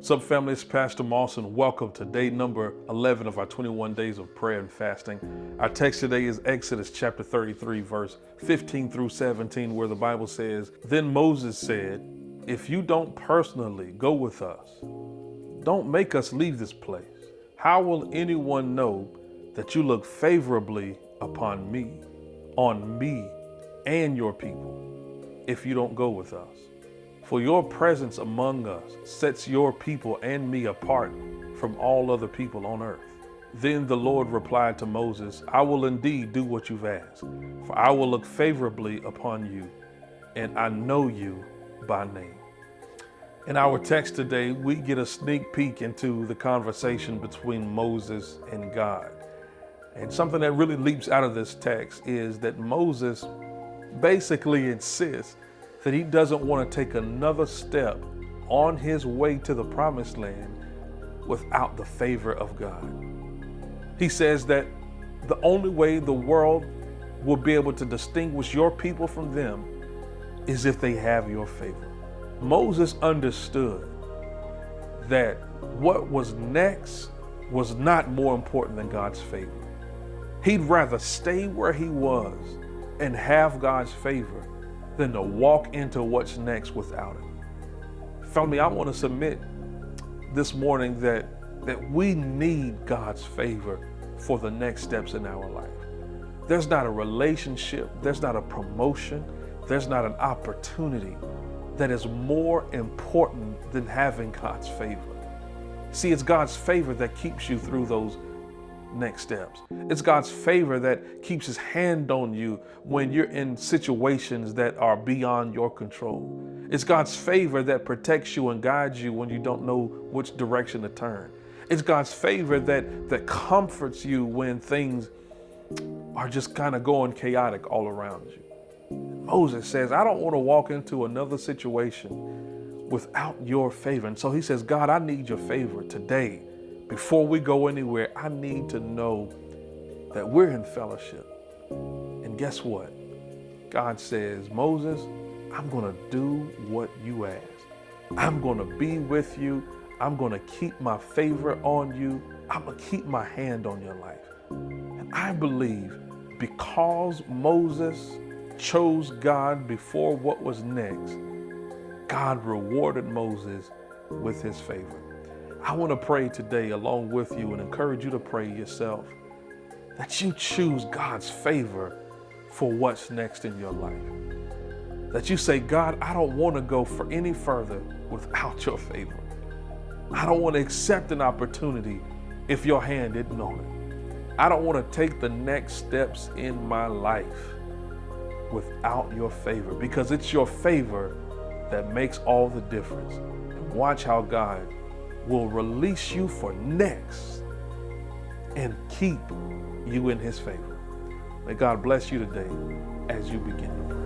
What's up, family? It's Pastor Moss, and welcome to day number 11 of our 21 days of prayer and fasting. Our text today is Exodus chapter 33, verse 15 through 17, where the Bible says, "Then Moses said, 'If you don't personally go with us, don't make us leave this place. How will anyone know that you look favorably on me and your people, if you don't go with us? For your presence among us sets your people and me apart from all other people on earth.' Then the Lord replied to Moses, 'I will indeed do what you've asked, for I will look favorably upon you, and I know you by name.'" In our text today, we get a sneak peek into the conversation between Moses and God. And something that really leaps out of this text is that Moses basically insists that he doesn't want to take another step on his way to the promised land without the favor of God. He says that the only way the world will be able to distinguish your people from them is if they have your favor. Moses understood that what was next was not more important than God's favor. He'd rather stay where he was and have God's favor than to walk into what's next without it. Family, I want to submit this morning that we need God's favor for the next steps in our life. There's not a relationship, there's not a promotion, there's not an opportunity that is more important than having God's favor. See, it's God's favor that keeps you through those next steps. It's God's favor that keeps his hand on you when you're in situations that are beyond your control. It's God's favor that protects you and guides you when you don't know which direction to turn. It's God's favor that comforts you when things are just kind of going chaotic all around you. Moses says, "I don't want to walk into another situation without your favor." And so he says, "God, I need your favor today. Before we go anywhere, I need to know that we're in fellowship." And guess what? God says, "Moses, I'm going to do what you ask. I'm going to be with you. I'm going to keep my favor on you. I'm going to keep my hand on your life." And I believe because Moses chose God before what was next, God rewarded Moses with his favor. I want to pray today along with you and encourage you to pray yourself that you choose God's favor for what's next in your life. That you say, "God, I don't want to go for any further without your favor. I don't want to accept an opportunity if your hand isn't on it. I don't want to take the next steps in my life without your favor, because it's your favor that makes all the difference." And watch how God will release you for next and keep you in his favor. May God bless you today as you begin to pray.